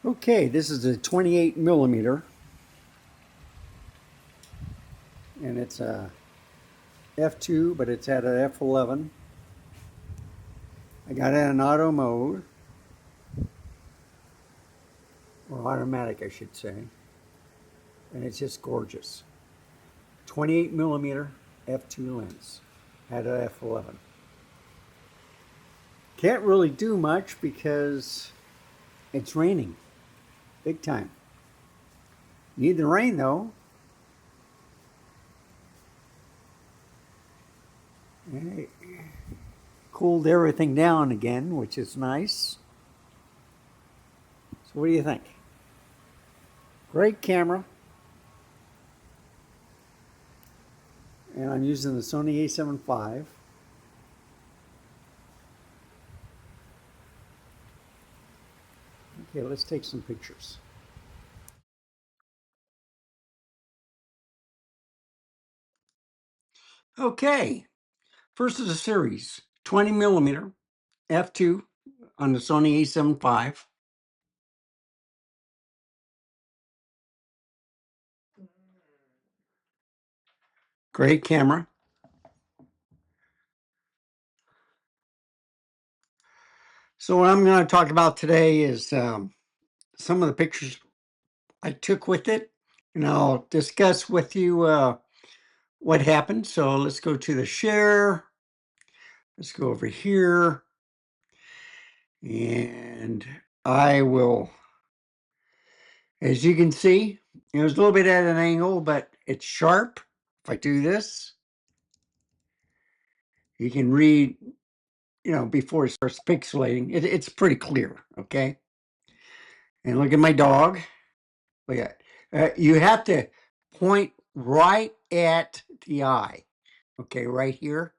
Okay, this is a 28 millimeter, and it's a f2, but it's at an f11. I got it in auto mode, or automatic, I should say, and it's just gorgeous. 28 millimeter f2 lens at an f11. Can't really do much because it's raining, big time. Need the rain though. It cooled everything down again, which is nice. So what do you think? Great camera. And I'm using the Sony A7V. Okay, let's take some pictures. Okay, first of the series, 20 millimeter f2 on the Sony A7V. Great camera. So what I'm going to talk about today is some of the pictures I took with it, and I'll discuss with you what happened. So let's go to the share. Let's go over here, and I will, as you can see, it was a little bit at an angle, but it's sharp. If I do this, you can read, before it starts pixelating, it's pretty clear, okay? And look at my dog. Look at you have to point right at the eye, okay, right here.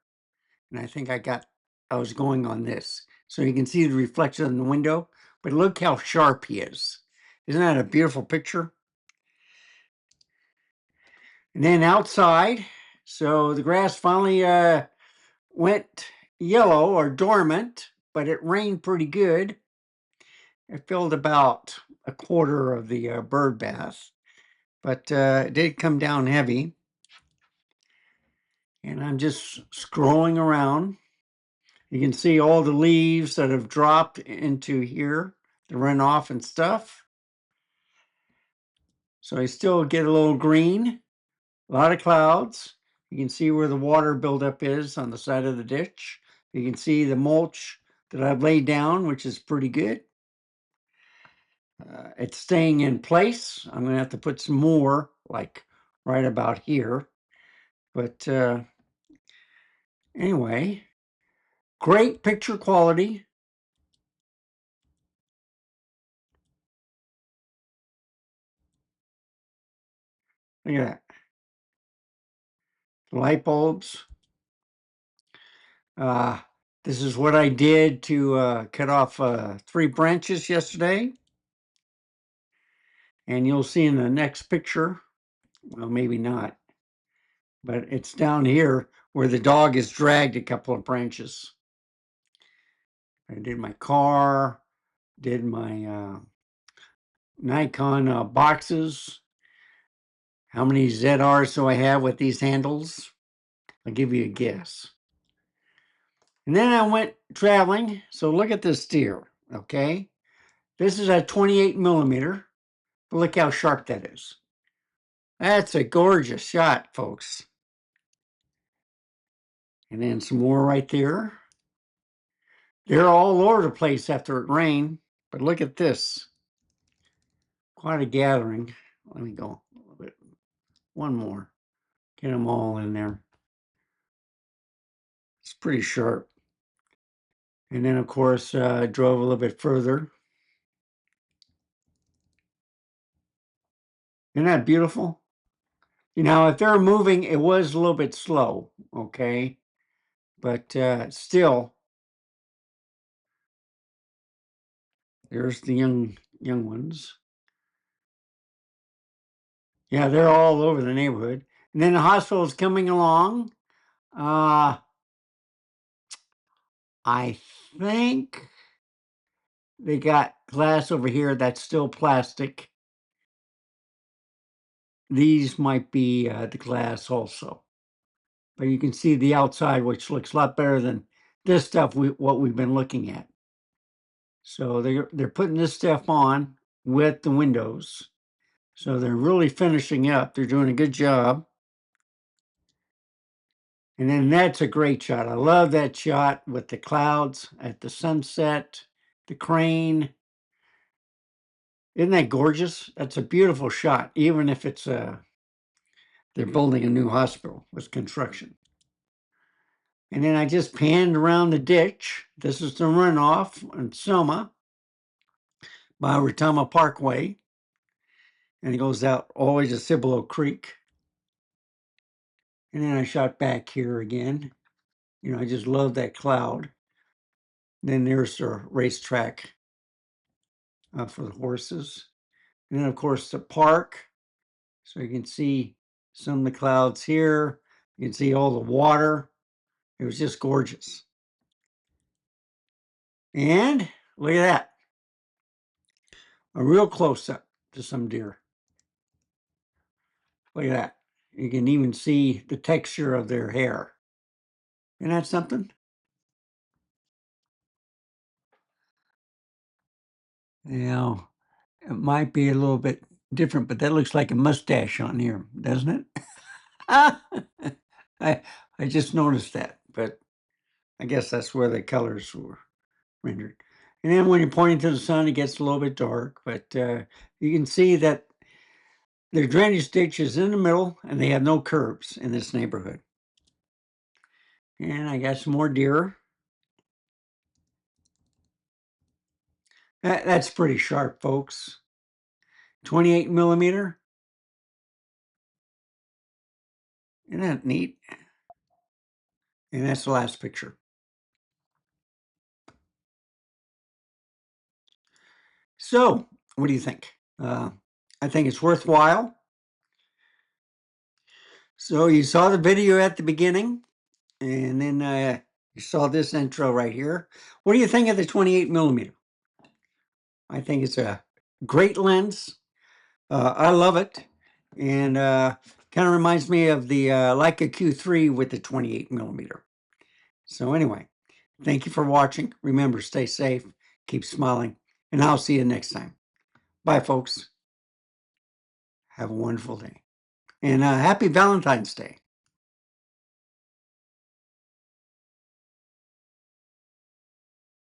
And I think I was going on this. So you can see the reflection in the window, but look how sharp he is. Isn't that a beautiful picture? And then outside, so the grass finally went yellow or dormant, but it rained pretty good. It filled about a quarter of the bird bath, but it did come down heavy. And I'm just scrolling around. You can see all the leaves that have dropped into here, the runoff and stuff. So I still get a little green, a lot of clouds. You can see where the water buildup is on the side of the ditch. You can see the mulch that I've laid down, which is pretty good. It's staying in place. I'm going to have to put some more, like right about here. But anyway, great picture quality. Look at that. Light bulbs. This is what I did to cut off 3 branches yesterday. And you'll see in the next picture, well, maybe not, but it's down here where the dog has dragged a couple of branches. I did my car, did my Nikon boxes. How many ZRs do I have with these handles? I'll give you a guess. And then I went traveling. So look at this deer, okay? This is a 28 millimeter. But look how sharp that is. That's a gorgeous shot, folks. And then some more right there. They're all over the place after it rained. But look at this. Quite a gathering. Let me go a little bit. One more. Get them all in there. It's pretty sharp. And then, of course, drove a little bit further. Isn't that beautiful? If they're moving, it was a little bit slow, okay? But still, there's the young ones. Yeah, they're all over the neighborhood. And then the hospital is coming along. I think They got glass over here that's still plastic. These might be the glass also. But you can see the outside, which looks a lot better than this stuff, what we've been looking at. So they're putting this stuff on with the windows. So they're really finishing up. They're doing a good job. And then that's a great shot. I love that shot with the clouds at the sunset, the crane. Isn't that gorgeous? That's a beautiful shot, even if it's they're building a new hospital with construction. And then I just panned around the ditch. This is the runoff in Selma by Retama Parkway. And it goes out always to Cibolo Creek. And then I shot back here again. You know, I just love that cloud. Then there's the racetrack for the horses. And then, of course, the park. So you can see some of the clouds here. You can see all the water. It was just gorgeous. And look at that. A real close-up to some deer. Look at that. You can even see the texture of their hair. Isn't that something? Now, it might be a little bit different, but that looks like a mustache on here, doesn't it? I just noticed that, but I guess that's where the colors were rendered. And then when you're pointing to the sun, it gets a little bit dark, but you can see that their drainage ditch is in the middle and they have no curbs in this neighborhood. And I got some more deer. That's pretty sharp, folks. 28 millimeter. Isn't that neat? And that's the last picture. So, what do you think? I think it's worthwhile. So you saw the video at the beginning, and then you saw this intro right here. What do you think of the 28 millimeter? I think it's a great lens. I love it, and kind of reminds me of the Leica Q3 with the 28 millimeter. So anyway, thank you for watching. Remember, stay safe, keep smiling, and I'll see you next time. Bye, folks. Have a wonderful day. And happy Valentine's Day.